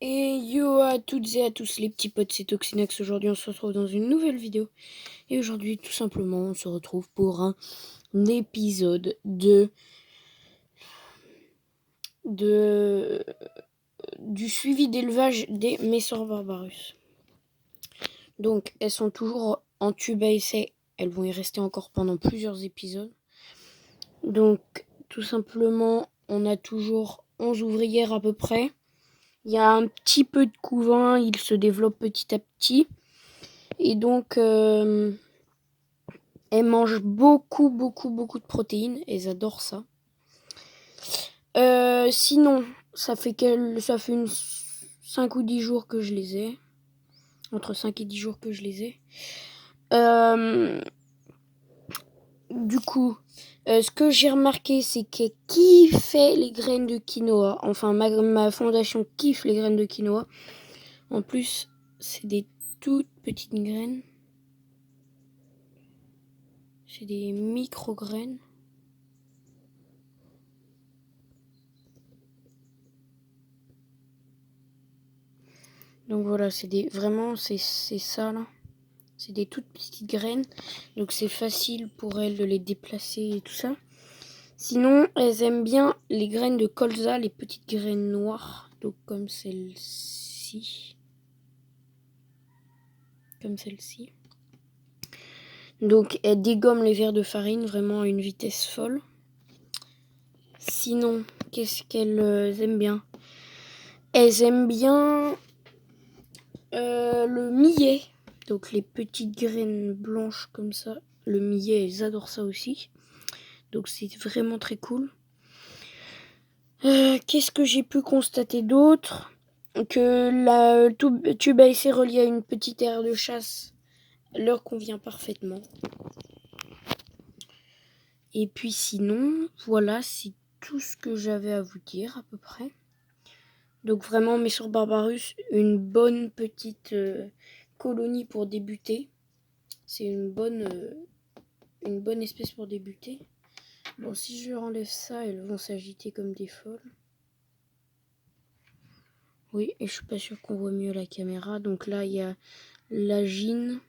Et yo à toutes et à tous les petits potes, c'est Toxinax. Aujourd'hui on se retrouve dans une nouvelle vidéo. Et aujourd'hui tout simplement on se retrouve pour un épisode du suivi d'élevage des Messor Barbarus. Donc elles sont toujours en tube à essai, elles vont y rester encore pendant plusieurs épisodes. Donc tout simplement on a toujours 11 ouvrières à peu près. Il y a un petit peu de couvain, il se développe petit à petit. Et donc, elles mangent beaucoup de protéines. Elles adorent ça. Sinon, ça fait 5 ou 10 jours que je les ai. Entre 5 et 10 jours que je les ai. Du coup, ce que j'ai remarqué, c'est qu'elle kiffait les graines de quinoa. Enfin, ma fondation kiffe les graines de quinoa. En plus, c'est des toutes petites graines. C'est des micro-graines. Donc voilà, c'est ça là. C'est des toutes petites graines. Donc c'est facile pour elles de les déplacer et tout ça. Sinon, elles aiment bien les graines de colza, les petites graines noires. Donc comme celle-ci. Comme celle-ci. Donc elles dégomment les verres de farine vraiment à une vitesse folle. Sinon, qu'est-ce qu'elles aiment bien? Elles aiment bien le millet. Donc les petites graines blanches comme ça. Le millet, elles adorent ça aussi. Donc c'est vraiment très cool. Qu'est-ce que j'ai pu constater d'autre? Que la tube à essai reliée à une petite aire de chasse leur convient parfaitement. Et puis sinon, voilà, c'est tout ce que j'avais à vous dire à peu près. Donc vraiment, Messor Barbarus, une bonne petite colonie pour débuter. C'est une bonne espèce pour débuter. Bon, si je leur enlève ça, elles vont s'agiter comme des folles. Oui, et je suis pas sûre qu'on voit mieux la caméra. Donc là, il y a la gine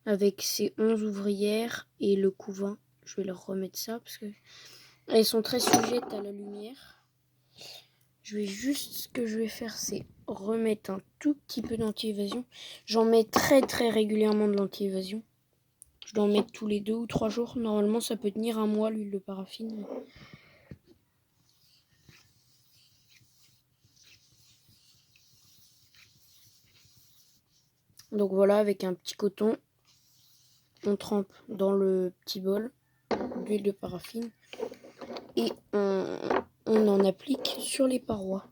avec ses 11 ouvrières et le couvain. Je vais leur remettre ça parce que elles sont très sujettes à la lumière. Ce que je vais faire, c'est remettre un tout petit peu d'anti-évasion. J'en mets très régulièrement de l'anti-évasion. Je dois en mettre tous les 2 ou 3 jours. Normalement, ça peut tenir un mois, l'huile de paraffine. Donc voilà, avec un petit coton, on trempe dans le petit bol d'huile de paraffine et on en applique sur les parois.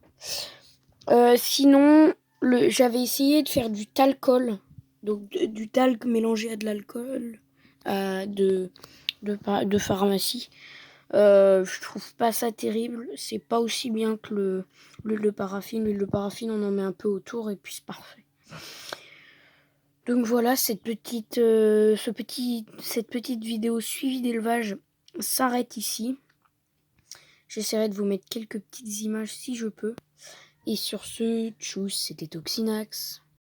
Sinon, j'avais essayé de faire du talcol, donc du talc mélangé à de l'alcool de pharmacie. Je trouve pas ça terrible, c'est pas aussi bien que l'huile de paraffine. L'huile de paraffine, on en met un peu autour et puis c'est parfait. Donc voilà, cette petite vidéo suivie d'élevage s'arrête ici. J'essaierai de vous mettre quelques petites images si je peux. Et sur ce, tchuss, c'était Toxinax.